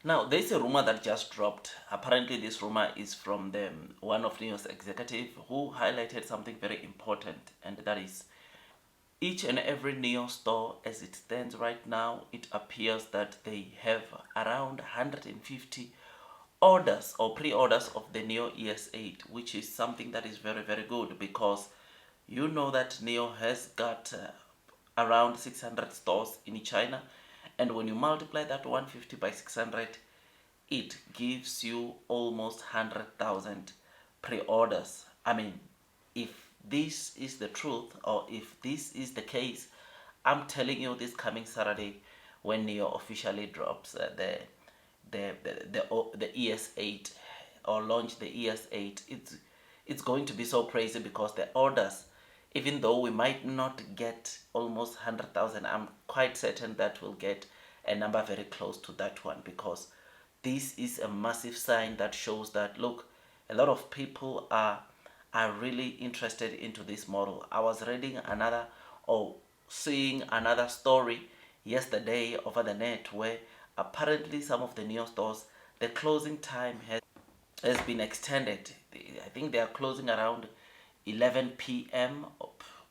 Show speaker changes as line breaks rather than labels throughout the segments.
Now, there's a rumor that just dropped. Apparently, this rumor is from one of Nio's executive who highlighted something very important, and that is each and every Nio store as it stands right now, it appears that they have around 150 orders or pre-orders of the Nio ES8, which is something that is very, very good, because you know that Nio has got around 600 stores in China, and when you multiply that 150 by 600, it gives you almost 100,000 pre-orders. I mean, if this is the truth, or if this is the case, I'm telling you, this coming Saturday, when Neo officially drops the ES8, or launch the ES8, it's going to be so crazy, because the orders, even though we might not get almost 100,000, I'm quite certain that we'll get a number very close to that one, because this is a massive sign that shows that, look, a lot of people are really interested into this model. I was reading another, or seeing another story yesterday over the net, where apparently some of the Neo stores, the closing time has been extended. I think they are closing around 11 p.m.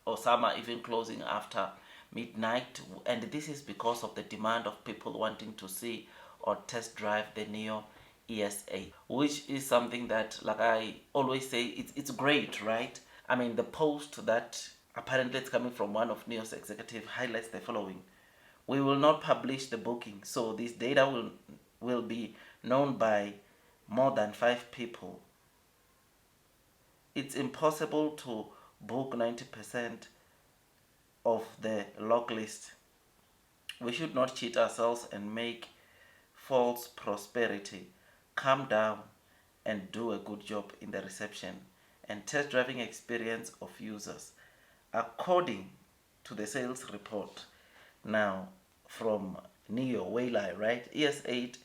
or some are even closing after midnight, and this is because of the demand of people wanting to see or test drive the Nio ES8, which is something that, like I always say, it's great, right? I mean, the post that apparently it's coming from one of Nio's executive highlights the following: we will not publish the booking, so this data will be known by more than 5 people. It's impossible to book 90% of the log list. We should not cheat ourselves and make false prosperity. Calm down and do a good job in the reception and test driving experience of users, according to the sales report. Now, from Nio Waylai, right? ES8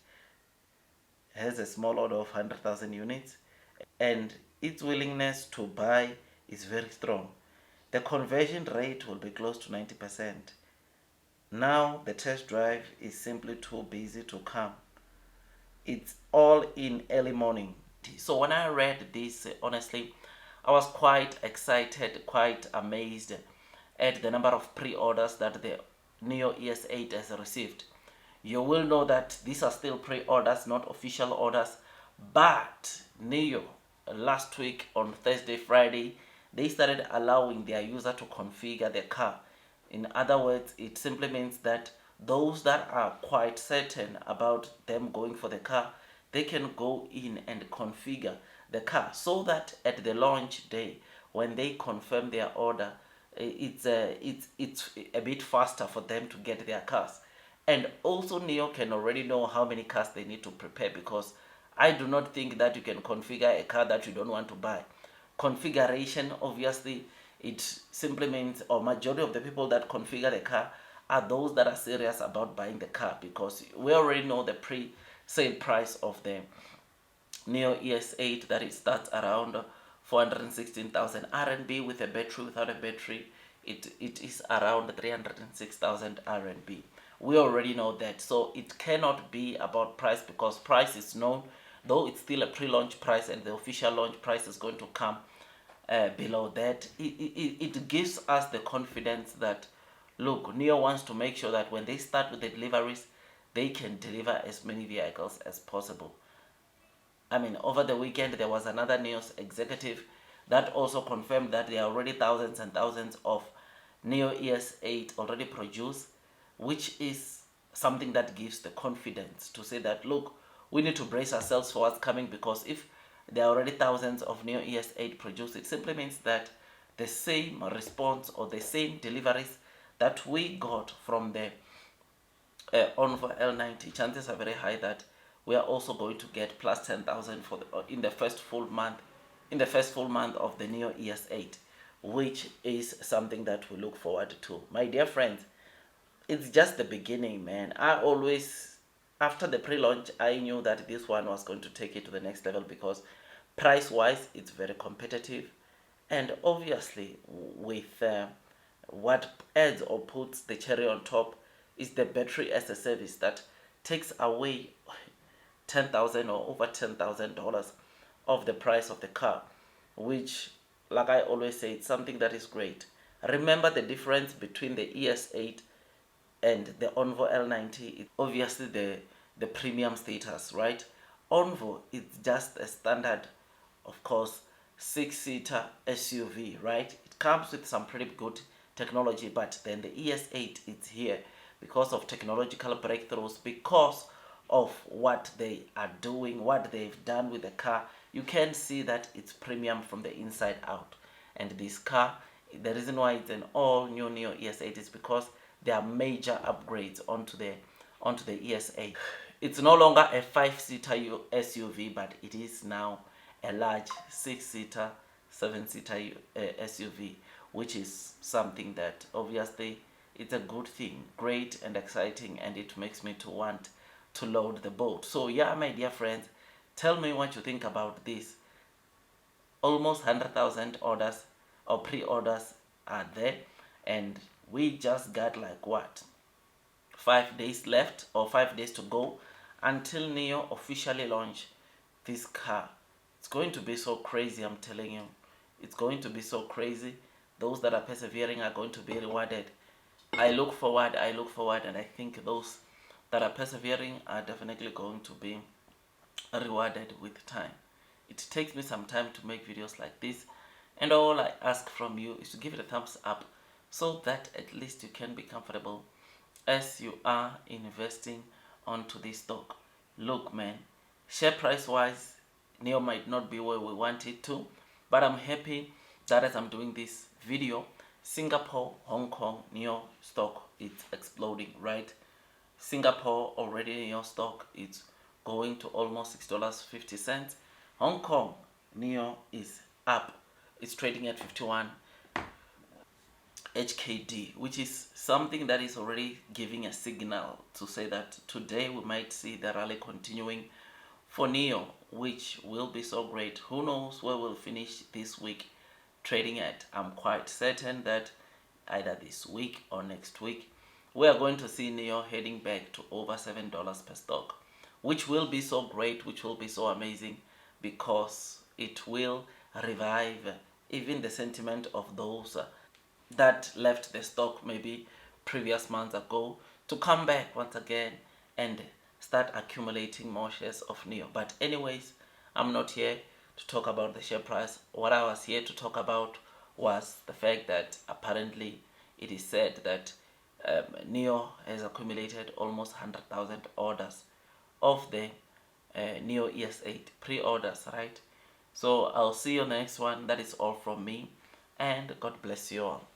has a small order of 100,000 units, and its willingness to buy is very strong. The conversion rate will be close to 90%. Now the test drive is simply too busy to come. It's all in early morning. So when I read this, honestly, I was quite excited, quite amazed at the number of pre-orders that the Nio ES8 has received. You will know that these are still pre-orders, not official orders, but Nio last week on Thursday, Friday, they started allowing their user to configure their car. In other words, it simply means that those that are quite certain about them going for the car, they can go in and configure the car, so that at the launch day, when they confirm their order, it's a bit faster for them to get their cars. And also Neo can already know how many cars they need to prepare, because I do not think that you can configure a car that you don't want to buy. Configuration, obviously, it simply means, or majority of the people that configure the car are those that are serious about buying the car, because we already know the pre-sale price of the Neo ES8, that it starts around 416,000 RMB with a battery. Without a battery, it is around 306,000 RMB. We already know that, so it cannot be about price, because price is known, though it's still a pre-launch price, and the official launch price is going to come below that. It gives us the confidence that, look, Nio wants to make sure that when they start with the deliveries, they can deliver as many vehicles as possible. I mean, over the weekend, there was another Nio's executive that also confirmed that there are already thousands and thousands of Nio ES8 already produced, which is something that gives the confidence to say that, look, we need to brace ourselves for what's coming, because if there are already thousands of Nio ES8 produced, it simply means that the same response or the same deliveries that we got from the ONVO L90, chances are very high that we are also going to get plus 10,000 for in the first full month, of the Nio ES8, which is something that we look forward to. My dear friends, it's just the beginning, man. I always, after the pre-launch, I knew that this one was going to take it to the next level, because price-wise, it's very competitive, and obviously, with what adds or puts the cherry on top is the battery as a service that takes away $10,000 or over $10,000 of the price of the car, which, like I always say, it's something that is great. Remember the difference between the ES8 and the ONVO L90 is obviously the premium status, right? ONVO is just a standard, of course, 6-seater SUV, right? It comes with some pretty good technology, but then the ES8 is here because of technological breakthroughs, because of what they are doing, what they've done with the car. You can see that it's premium from the inside out. And this car, the reason why it's an all new Nio ES8 is because there are major upgrades onto the ES8. It's no longer a 5-seater SUV, but it is now a large 6-seater, 7-seater SUV, which is something that obviously it's a good thing, great and exciting, and it makes me to want to load the boat. So yeah, my dear friends, tell me what you think about this. Almost 100,000 orders or pre-orders are there, and we just got like what, 5 days left or 5 days to go until Nio officially launch this car. It's going to be so crazy, I'm telling you. It's going to be so crazy. Those that are persevering are going to be rewarded. I look forward, and I think those that are persevering are definitely going to be rewarded with time. It takes me some time to make videos like this, and all I ask from you is to give it a thumbs up so that at least you can be comfortable as you are investing onto this stock. Look, man, share price wise, Nio might not be where we want it to, but I'm happy that as I'm doing this video, Singapore, Hong Kong, Nio stock is exploding, right? Singapore already Nio stock is going to almost $6.50. Hong Kong Nio is up. It's trading at 51 HKD, which is something that is already giving a signal to say that today we might see the rally continuing for Nio, which will be so great. Who knows where we'll finish this week trading at. I'm quite certain that either this week or next week we are going to see Nio heading back to over $7 per stock, which will be so great, which will be so amazing, because it will revive even the sentiment of those that left the stock maybe previous months ago to come back once again and start accumulating more shares of Nio. But anyways, I'm not here to talk about the share price. What I was here to talk about was the fact that apparently it is said that Nio has accumulated almost 100,000 orders of the Nio ES8 pre-orders, right? So I'll see you on the next one. That is all from me, and God bless you all.